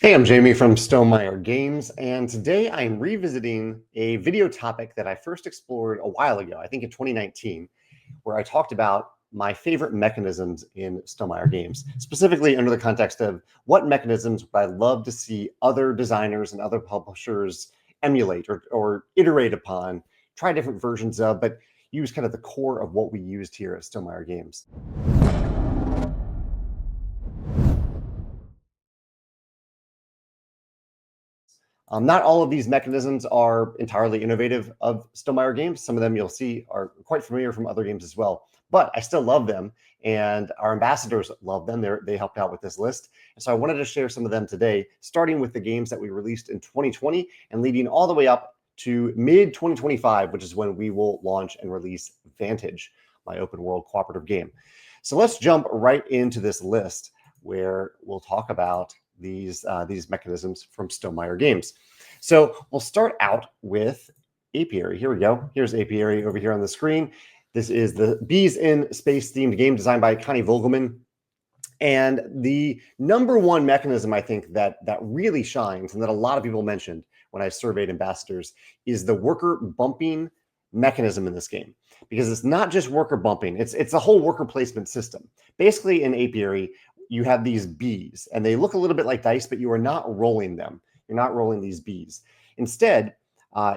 Hey, I'm Jamie from Stonemaier Games, and today I'm revisiting a video topic that I first explored a while ago, I think in 2019, where I talked about my favorite mechanisms in Stonemaier games, specifically under the context of what mechanisms would I love to see other designers and other publishers emulate or iterate upon, try different versions of, but use kind of the core of what we used here at Stonemaier Games. Not all of these mechanisms are entirely innovative of Stonemaier games. Some of them you'll see are quite familiar from other games as well, but I still love them, and our ambassadors love them. They helped out with this list. And so I wanted to share some of them today, starting with the games that we released in 2020 and leading all the way up to mid-2025, which is when we will launch and release Vantage, my open world cooperative game. So let's jump right into this list where we'll talk about these mechanisms from Stonemaier games. So we'll start out with Apiary. Here we go. Here's Apiary over here on the screen. This is the Bees in Space themed game designed by Connie Vogelman. And the number one mechanism I think that really shines and that a lot of people mentioned when I surveyed ambassadors is the worker bumping mechanism in this game, because it's not just worker bumping, it's a whole worker placement system. Basically in Apiary, you have these bees and they look a little bit like dice, but you are not rolling them. You're not rolling these bees. Instead,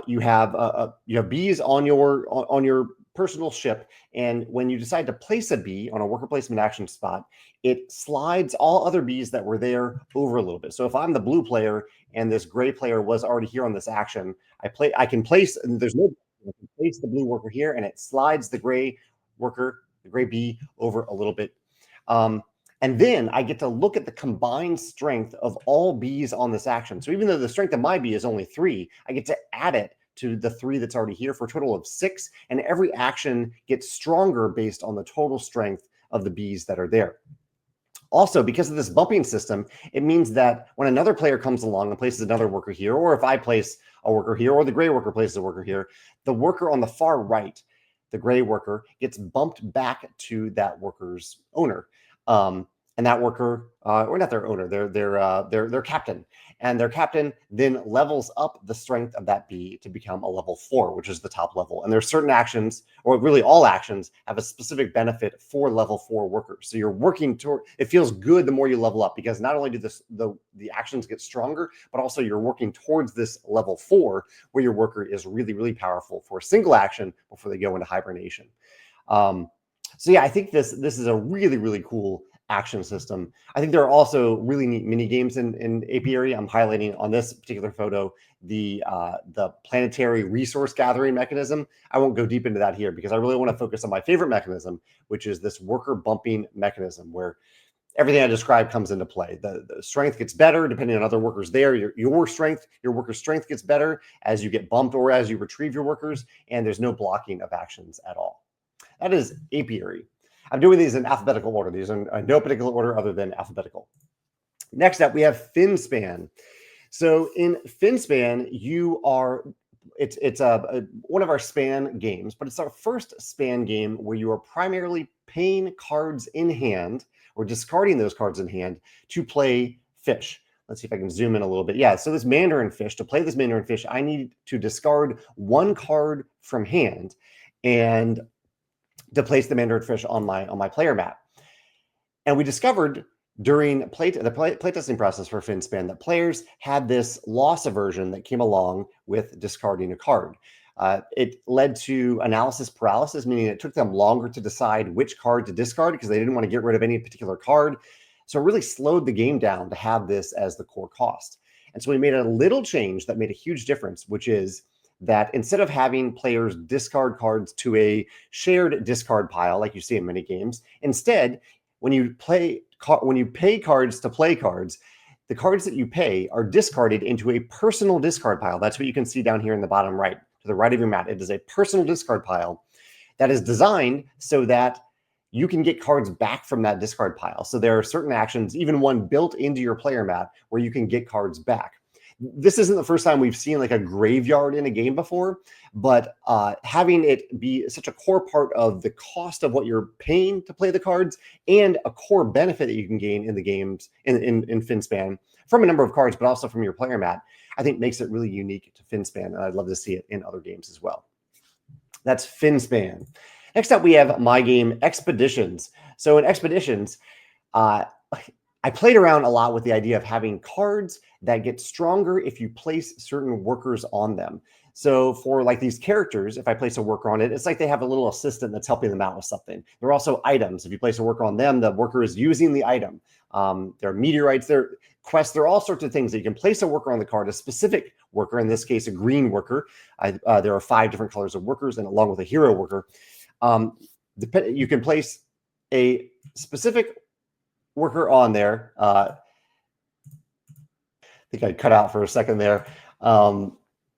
you have bees on your personal ship, and when you decide to place a bee on a worker placement action spot, it slides all other bees that were there over a little bit. So if I'm the blue player and this gray player was already here on this action, I can place, and there's no, I can place the blue worker here, and it slides the gray worker, the gray bee, over a little bit. And then I get to look at the combined strength of all bees on this action. So even though the strength of my bee is only 3, I get to add it to the 3 that's already here for a total of 6. And every action gets stronger based on the total strength of the bees that are there. Also, because of this bumping system, it means that when another player comes along and places another worker here, or if I place a worker here, or the gray worker places a worker here, the worker on the far right, the gray worker, gets bumped back to that worker's owner. And that worker, or not their owner, their captain. And their captain then levels up the strength of that bee to become a level 4, which is the top level. And there's certain actions, or really all actions, have a specific benefit for level 4 workers. So you're working toward, it feels good the more you level up, because not only do the actions get stronger, but also you're working towards this level 4 where your worker is really, really powerful for a single action before they go into hibernation. So yeah, I think this is a really, really cool action system. I think there are also really neat mini games in Apiary. I'm highlighting on this particular photo the planetary resource gathering mechanism. I won't go deep into that here because I really want to focus on my favorite mechanism, which is this worker bumping mechanism, where everything I described comes into play. The strength gets better depending on other workers there. Your worker's strength gets better as you get bumped or as you retrieve your workers, and there's no blocking of actions at all. That is Apiary. I'm doing these in alphabetical order. These are in no particular order other than alphabetical. Next up, we have Finspan. So in Finspan, it's one of our span games, but it's our first span game where you are primarily paying cards in hand or discarding those cards in hand to play fish. Let's see if I can zoom in a little bit. Yeah, so this Mandarin fish, to play this Mandarin fish, I need to discard 1 card from hand and to place the Mandarin fish on my player mat. And we discovered during the playtesting process for Finspan that players had this loss aversion that came along with discarding a card. It led to analysis paralysis, meaning it took them longer to decide which card to discard because they didn't want to get rid of any particular card. So it really slowed the game down to have this as the core cost. And so we made a little change that made a huge difference, which is that instead of having players discard cards to a shared discard pile like you see in many games, instead, when you pay cards to play cards, the cards that you pay are discarded into a personal discard pile. That's what you can see down here in the bottom right, to the right of your mat. It is a personal discard pile that is designed so that you can get cards back from that discard pile. So there are certain actions, even one built into your player mat, where you can get cards back. this isn't the first time we've seen like a graveyard in a game before, but having it be such a core part of the cost of what you're paying to play the cards and a core benefit that you can gain in the games in Finspan from a number of cards, but also from your player mat, I think makes it really unique to Finspan. And I'd love to see it in other games as well. That's Finspan. Next up, we have my game Expeditions. So in Expeditions, I played around a lot with the idea of having cards that get stronger if you place certain workers on them. So for like these characters, if I place a worker on it, it's like they have a little assistant that's helping them out with something. There are also items. If you place a worker on them, the worker is using the item. There are meteorites, there are quests, there are all sorts of things that you can place a worker on the card, a specific worker, in this case, a green worker. There are 5 different colors of workers, and along with a hero worker. You can place a specific worker on there. I think I cut out for a second there.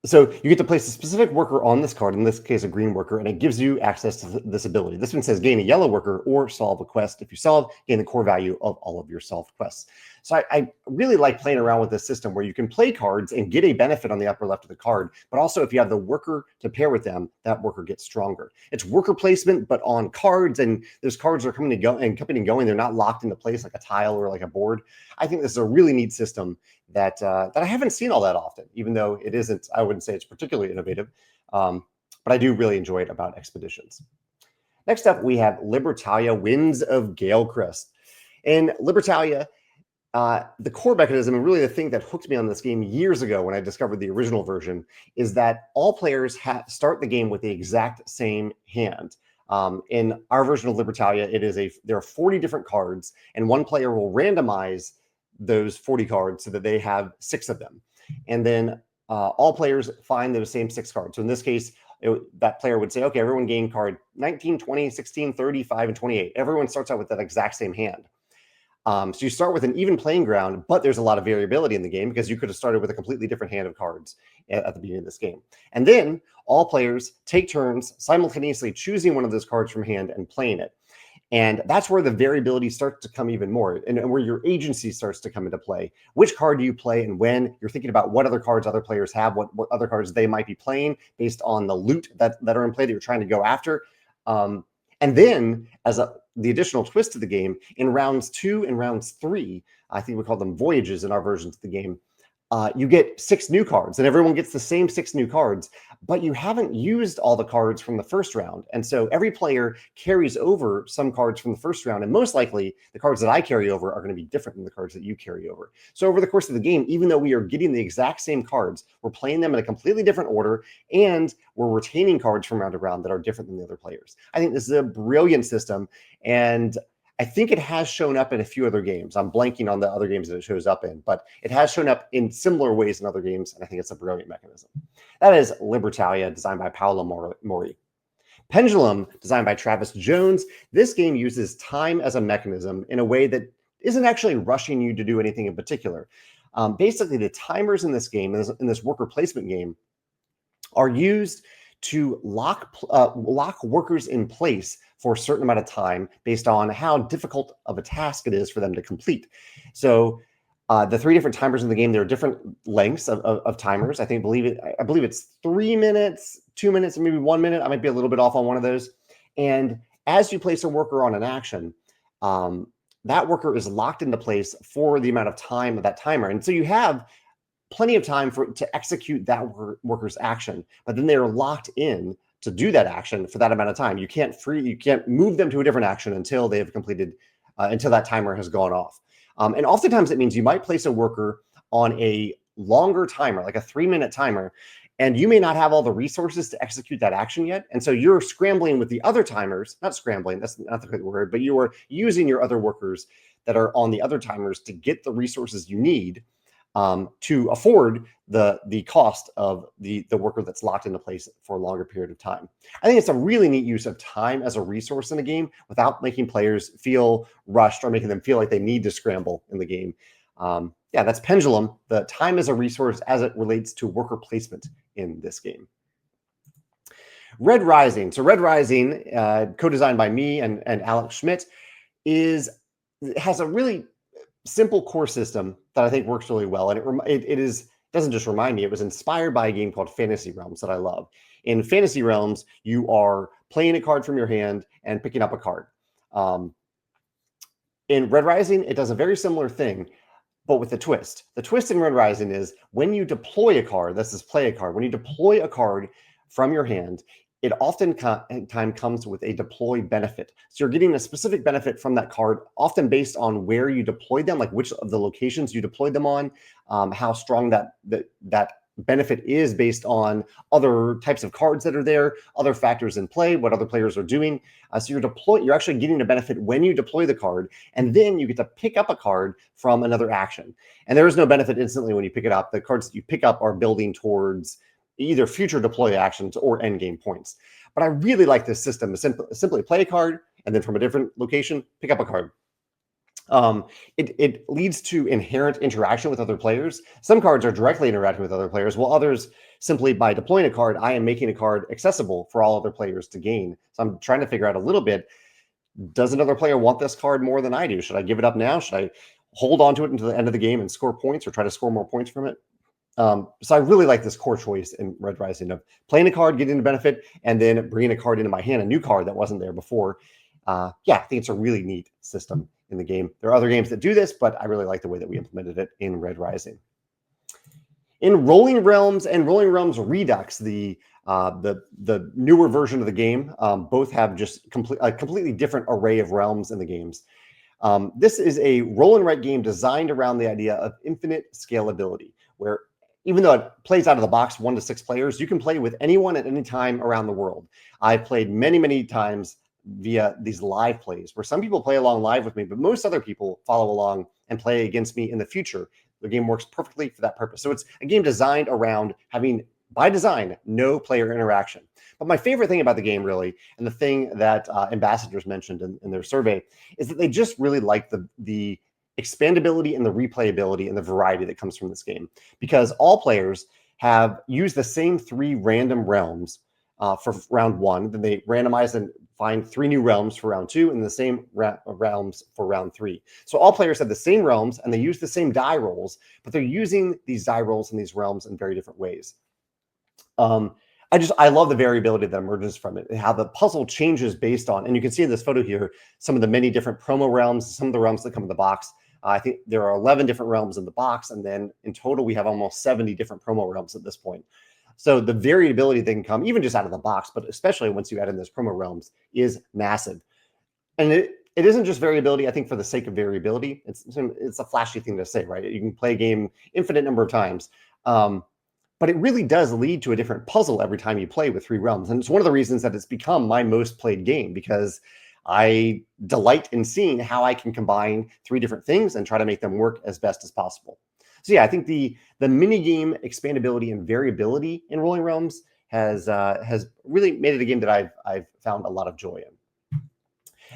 So you get to place a specific worker on this card, in this case, a green worker, and it gives you access to this ability. This one says gain a yellow worker or solve a quest. If you solve, gain the core value of all of your solved quests. So I really like playing around with this system where you can play cards and get a benefit on the upper left of the card, but also if you have the worker to pair with them, that worker gets stronger. It's worker placement, but on cards, and those cards are coming and going. They're not locked into place like a tile or like a board. I think this is a really neat system that I haven't seen all that often, even though it isn't, I wouldn't say it's particularly innovative, but I do really enjoy it about Expeditions. Next up, we have Libertalia, Winds of Galecrest. In Libertalia, the core mechanism, and really the thing that hooked me on this game years ago when I discovered the original version, is that all players start the game with the exact same hand. In our version of Libertalia, there are 40 different cards, and one player will randomize those 40 cards so that they have 6 of them. And then all players find those same 6 cards. So in this case, that player would say, okay, everyone gain card 19, 20, 16, 35, and 28. Everyone starts out with that exact same hand. So you start with an even playing ground, but there's a lot of variability in the game because you could have started with a completely different hand of cards at the beginning of this game. And then all players take turns simultaneously choosing one of those cards from hand and playing it. And that's where the variability starts to come even more, and where your agency starts to come into play. Which card do you play and when? You're thinking about what other cards other players have, what other cards they might be playing based on the loot that are in play that you're trying to go after. And then as the additional twist to the game, in rounds 2 and rounds 3, I think we call them voyages in our versions of the game, you get 6 new cards, and everyone gets the same 6 new cards, but you haven't used all the cards from the first round. And so every player carries over some cards from the first round, and most likely the cards that I carry over are going to be different than the cards that you carry over. So over the course of the game, even though we are getting the exact same cards, we're playing them in a completely different order, and we're retaining cards from round to round that are different than the other players. I think this is a brilliant system, and I think it has shown up in a few other games. I'm blanking on the other games that it shows up in, but it has shown up in similar ways in other games, and I think it's a brilliant mechanism. That is Libertalia, designed by Paolo Mori. Pendulum, designed by Travis Jones. This game uses time as a mechanism in a way that isn't actually rushing you to do anything in particular. Basically, the timers in this game, in this worker placement game, are used to lock workers in place for a certain amount of time based on how difficult of a task it is for them to complete. So the 3 different timers in the game, there are different lengths of timers. I believe it's 3 minutes, 2 minutes, and maybe 1 minute. I might be a little bit off on one of those. And as you place a worker on an action, that worker is locked into place for the amount of time of that timer. And so you have plenty of time to execute that worker's action, but then they're locked in to do that action for that amount of time. You can't move them to a different action until they have completed, until that timer has gone off. And oftentimes it means you might place a worker on a longer timer, like a 3-minute timer, and you may not have all the resources to execute that action yet. And so you're scrambling with the other timers, not scrambling, that's not the right word, but you are using your other workers that are on the other timers to get the resources you need to afford the cost of the worker that's locked into place for a longer period of time. I think it's a really neat use of time as a resource in a game without making players feel rushed or making them feel like they need to scramble in the game. Yeah, that's Pendulum, the time as a resource as it relates to worker placement in this game. Red Rising. So Red Rising, co-designed by me and Alex Schmidt, has a really simple core system that I think works really well. And it is doesn't just remind me, it was inspired by a game called Fantasy Realms that I love. In Fantasy Realms, you are playing a card from your hand and picking up a card. In Red Rising, it does a very similar thing, but with a twist. The twist in Red Rising is when you deploy a card, this is play a card, when you deploy a card from your hand, it oftentimes comes with a deploy benefit. So you're getting a specific benefit from that card, often based on where you deployed them, like which of the locations you deployed them on, how strong that benefit is based on other types of cards that are there, other factors in play, what other players are doing. So you're actually getting a benefit when you deploy the card, and then you get to pick up a card from another action. And there is no benefit instantly when you pick it up. The cards that you pick up are building towards either future deploy actions or endgame points. But I really like this system. Simply play a card, and then from a different location, pick up a card. It leads to inherent interaction with other players. Some cards are directly interacting with other players, while others, simply by deploying a card, I am making a card accessible for all other players to gain. So I'm trying to figure out a little bit, does another player want this card more than I do? Should I give it up now? Should I hold on to it until the end of the game and score points, or try to score more points from it? So I really like this core choice in Red Rising of playing a card, getting the benefit, and then bringing a card into my hand, a new card that wasn't there before. Yeah, I think it's a really neat system in the game. There are other games that do this, but I really like the way that we implemented it in Red Rising. In Rolling Realms and Rolling Realms Redux, the newer version of the game, both have just a completely different array of realms in the games. This is a roll and write game designed around the idea of infinite scalability, where even though it plays out of the box 1 to 6 players, you can play with anyone at any time around the world. I've played many, many times via these live plays where some people play along live with me, but most other people follow along and play against me in the future. The game works perfectly for that purpose. So it's a game designed around having, by design, no player interaction. But my favorite thing about the game, really, and the thing that ambassadors mentioned in their survey, is that they just really like the expandability and the replayability and the variety that comes from this game, because all players have used the same 3 random realms for round 1. Then they randomize and find 3 new realms for round 2, and the same realms for round 3. So all players have the same realms, and they use the same die rolls, but they're using these die rolls and these realms in very different ways. I love the variability that emerges from it, and how the puzzle changes based on, and you can see in this photo here, some of the many different promo realms, some of the realms that come in the box. I think there are 11 different realms in the box, and then in total, we have almost 70 different promo realms at this point. So the variability that can come, even just out of the box, but especially once you add in those promo realms, is massive. And it isn't just variability, I think, for the sake of variability. It's a flashy thing to say, right? You can play a game infinite number of times. But it really does lead to a different puzzle every time you play with 3 realms. And it's one of the reasons that it's become my most played game, because I delight in seeing how I can combine 3 different things and try to make them work as best as possible. So yeah, I think the minigame expandability and variability in Rolling Realms has really made it a game that I've found a lot of joy in.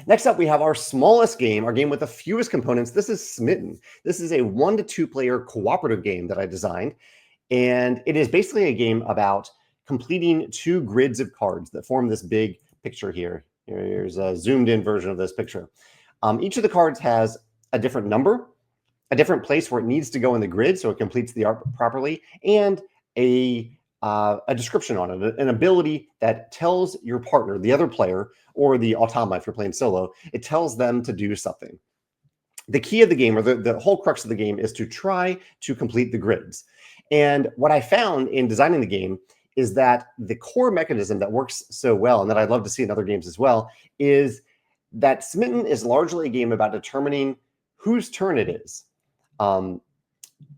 Next up, we have our smallest game, our game with the fewest components. This is Smitten. This is a 1 to 2 player cooperative game that I designed. And it is basically a game about completing 2 grids of cards that form this big picture here. Here's a zoomed in version of this picture. Each of the cards has a different number, a different place where it needs to go in the grid so it completes the art properly, and a description on it, an ability that tells your partner, the other player, or the automa if you're playing solo, it tells them to do something. The key of the game, or the whole crux of the game, is to try to complete the grids. And what I found in designing the game is that the core mechanism that works so well, and that I'd love to see in other games as well, is that Smitten is largely a game about determining whose turn it is. It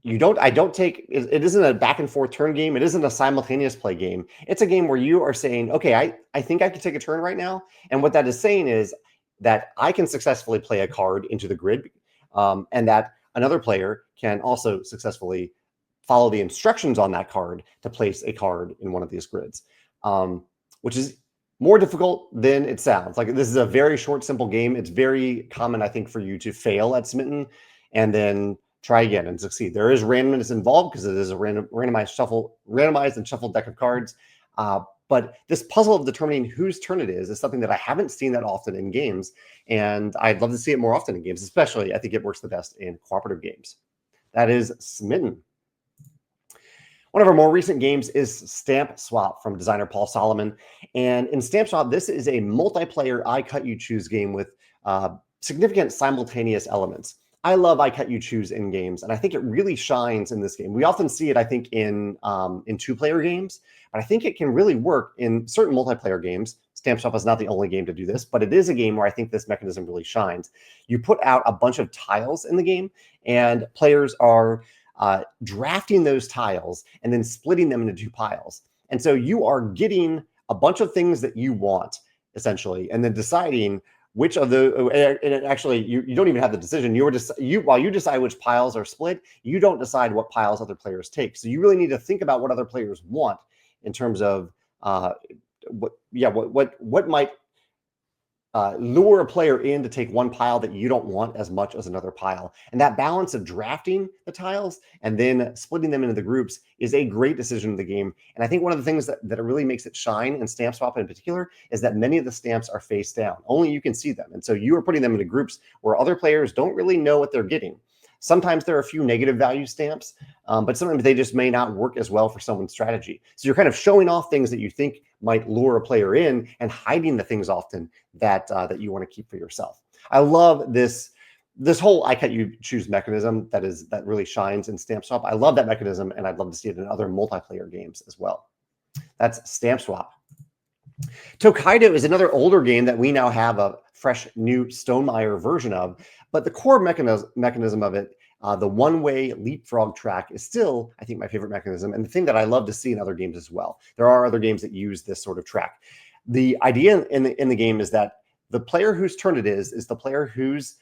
isn't a back and forth turn game. It isn't a simultaneous play game. It's a game where you are saying, okay, I think I can take a turn right now. And what that is saying is that I can successfully play a card into the grid, and that another player can also successfully follow the instructions on that card to place a card in one of these grids, which is more difficult than it sounds. Like, this is a very short, simple game. It's very common, I think, for you to fail at Smitten and then try again and succeed. There is randomness involved because it is a randomized and shuffled deck of cards. But this puzzle of determining whose turn it is something that I haven't seen that often in games, and I'd love to see it more often in games. Especially, I think it works the best in cooperative games. That is Smitten. One of our more recent games is Stamp Swap from designer Paul Solomon. And in Stamp Swap, this is a multiplayer I cut you choose game with significant simultaneous elements. I love I cut you choose in games, and I think it really shines in this game. We often see it, I think, in two-player games, but I think it can really work in certain multiplayer games. Stamp Swap is not the only game to do this, but it is a game where I think this mechanism really shines. You put out a bunch of tiles in the game, and players are drafting those tiles and then splitting them into two piles. And so you are getting a bunch of things that you want, essentially, and then deciding which of the, and actually you don't even have the decision. While you decide which piles are split, you don't decide what piles other players take. So you really need to think about what other players want in terms of what might lure a player in to take one pile that you don't want as much as another pile. And that balance of drafting the tiles and then splitting them into the groups is a great decision in the game. And I think one of the things that really makes it shine in Stamp Swap in particular is that many of the stamps are face down. Only you can see them. And so you are putting them into groups where other players don't really know what they're getting. Sometimes there are a few negative value stamps, but sometimes they just may not work as well for someone's strategy. So you're kind of showing off things that you think might lure a player in and hiding the things often that you want to keep for yourself. I love this whole I cut you choose mechanism that really shines in Stamp Swap. I love that mechanism, and I'd love to see it in other multiplayer games as well. That's Stamp Swap. Tokaido is another older game that we now have a fresh new Stonemaier version of, but the core mechanism of it, the one-way leapfrog track, is still, I think, my favorite mechanism, and the thing that I love to see in other games as well. There are other games that use this sort of track. The idea in the game is that the player whose turn it is the player whose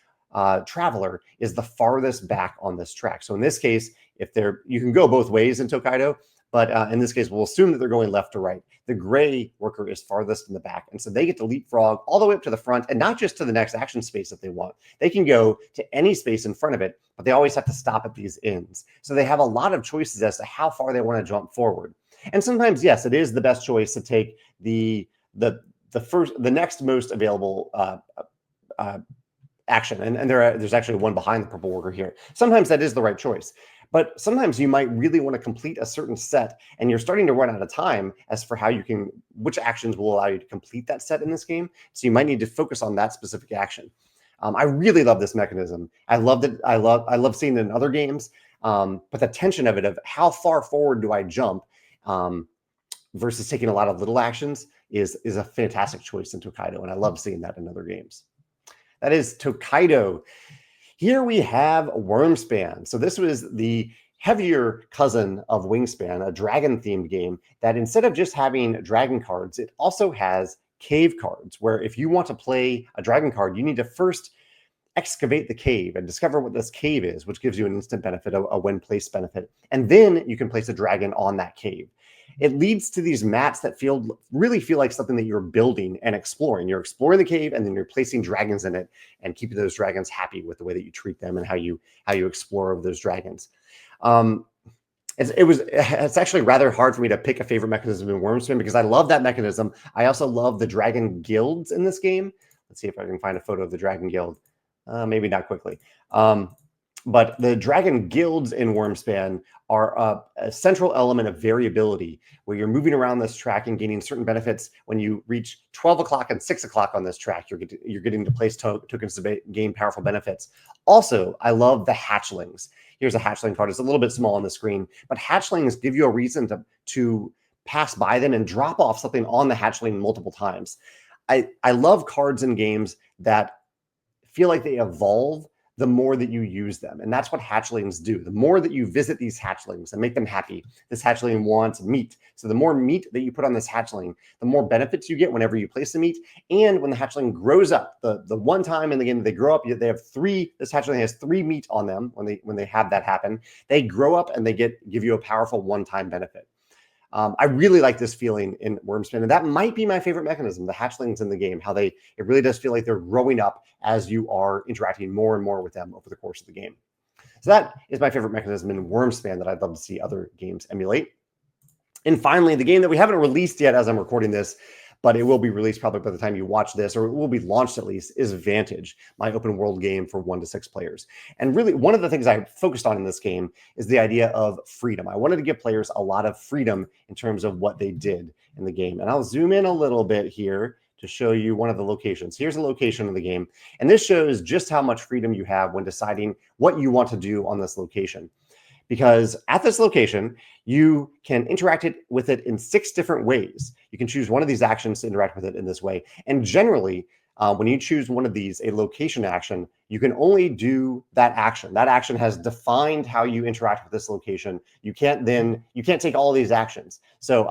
traveler is the farthest back on this track. So in this case, you can go both ways in Tokaido, but in this case, we'll assume that they're going left to right. The gray worker is farthest in the back, and so they get to leapfrog all the way up to the front, and not just to the next action space if they want. They can go to any space in front of it, but they always have to stop at these ends. So they have a lot of choices as to how far they want to jump forward. And sometimes, yes, it is the best choice to take the next most available action, and there's actually one behind the purple worker here. Sometimes that is the right choice. But sometimes you might really want to complete a certain set, and you're starting to run out of time as for which actions will allow you to complete that set in this game. So you might need to focus on that specific action. I really love this mechanism. I loved it. I love seeing it in other games. But the tension of it, of how far forward do I jump versus taking a lot of little actions, is a fantastic choice in Tokaido, and I love seeing that in other games. That is Tokaido. Here we have Wyrmspan. So this was the heavier cousin of Wingspan, a dragon-themed game that instead of just having dragon cards, it also has cave cards, where if you want to play a dragon card, you need to first excavate the cave and discover what this cave is, which gives you an instant benefit, a when-placed benefit. And then you can place a dragon on that cave. It leads to these mats that really feel like something that you're building and exploring. You're exploring the cave, and then you're placing dragons in it and keeping those dragons happy with the way that you treat them and how you explore over those dragons. It's actually rather hard for me to pick a favorite mechanism in Wyrmspan because I love that mechanism. I also love the dragon guilds in this game. Let's see if I can find a photo of the dragon guild. Maybe not quickly. But the dragon guilds in Wyrmspan are a central element of variability, where you're moving around this track and gaining certain benefits. When you reach 12 o'clock and 6 o'clock on this track, you're getting to place tokens to gain powerful benefits. Also, I love the hatchlings. Here's a hatchling card. It's a little bit small on the screen, but hatchlings give you a reason to pass by them and drop off something on the hatchling multiple times. I love cards in games that feel like they evolve the more that you use them. And that's what hatchlings do. The more that you visit these hatchlings and make them happy, this hatchling wants meat. So the more meat that you put on this hatchling, the more benefits you get whenever you place the meat. And when the hatchling grows up, the one time in the game they grow up, this hatchling has 3 meat on them when they have that happen. They grow up and they give you a powerful one-time benefit. I really like this feeling in Wyrmspan, and that might be my favorite mechanism, the hatchlings in the game, it really does feel like they're growing up as you are interacting more and more with them over the course of the game. So that is my favorite mechanism in Wyrmspan that I'd love to see other games emulate. And finally, the game that we haven't released yet as I'm recording this, but it will be released probably by the time you watch this, or it will be launched at least, is Vantage, my open world game for 1 to 6 players. And really, one of the things I focused on in this game is the idea of freedom. I wanted to give players a lot of freedom in terms of what they did in the game. And I'll zoom in a little bit here to show you one of the locations. Here's a location of the game, and this shows just how much freedom you have when deciding what you want to do on this location. Because at this location, you can interact with it in 6 different ways. You can choose one of these actions to interact with it in this way. And generally, when you choose one of these, a location action, you can only do that action. That action has defined how you interact with this location. You can't take all of these actions. So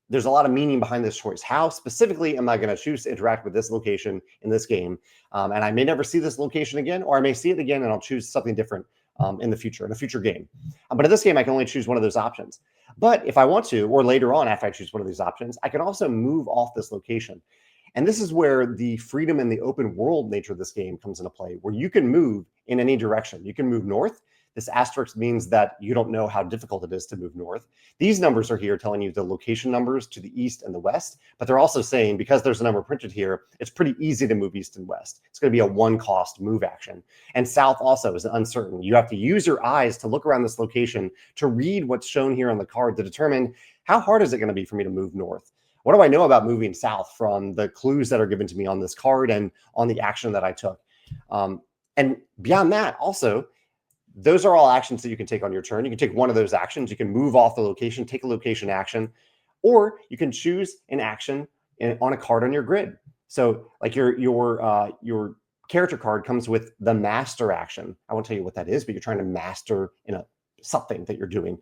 there's a lot of meaning behind this choice. How specifically am I going to choose to interact with this location in this game? And I may never see this location again, or I may see it again and I'll choose something different in a future game. But in this game, I can only choose one of those options. But if I want to, or later on after I choose one of these options, I can also move off this location. And this is where the freedom and the open world nature of this game comes into play, where you can move in any direction. You can move north. This asterisk means that you don't know how difficult it is to move north. These numbers are here telling you the location numbers to the east and the west, but they're also saying, because there's a number printed here, it's pretty easy to move east and west. It's going to be a 1-cost move action. And south also is uncertain. You have to use your eyes to look around this location to read what's shown here on the card to determine how hard is it going to be for me to move north. What do I know about moving south from the clues that are given to me on this card and on the action that I took? And beyond that, also, those are all actions that you can take on your turn. You can take one of those actions. You can move off the location, take a location action, or you can choose an action on a card on your grid. So like your character card comes with the master action. I won't tell you what that is, but you're trying to master in something that you're doing.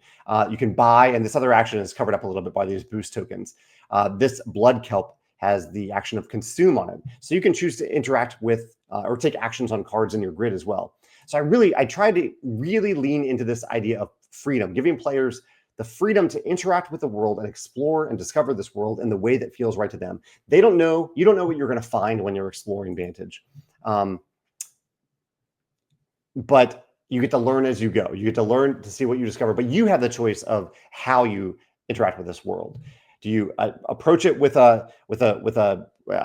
You can buy, and this other action is covered up a little bit by these boost tokens. This blood kelp has the action of consume on it. So you can choose to interact with or take actions on cards in your grid as well. So I tried to really lean into this idea of freedom, giving players the freedom to interact with the world and explore and discover this world in the way that feels right to them. You don't know what you're going to find when you're exploring Vantage. But you get to learn as you go. You get to learn to see what you discover, but you have the choice of how you interact with this world. Do you approach it with a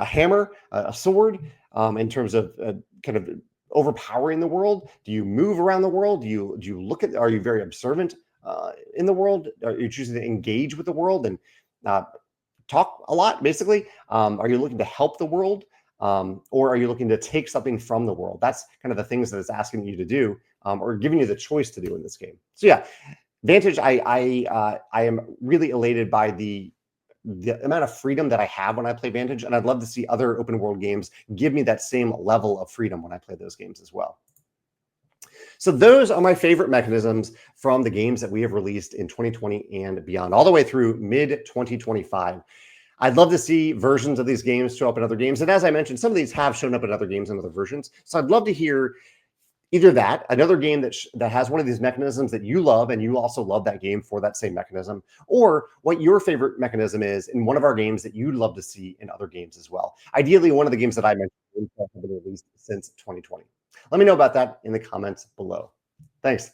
hammer, a sword, in terms of kind of overpowering the world? Do you move around the world? Do you look at? Are you very observant in the world? Are you choosing to engage with the world and talk a lot? Basically, are you looking to help the world, or are you looking to take something from the world? That's kind of the things that it's asking you to do, or giving you the choice to do in this game. So yeah, Vantage. I am really elated by the amount of freedom that I have when I play Vantage, and I'd love to see other open world games give me that same level of freedom when I play those games as well. So those are my favorite mechanisms from the games that we have released in 2020 and beyond, all the way through mid-2025. I'd love to see versions of these games show up in other games. And as I mentioned, some of these have shown up in other games and other versions. So I'd love to hear either that, another game that has one of these mechanisms that you love and you also love that game for that same mechanism, or what your favorite mechanism is in one of our games that you'd love to see in other games as well. Ideally, one of the games that I mentioned have been released since 2020. Let me know about that in the comments below. Thanks.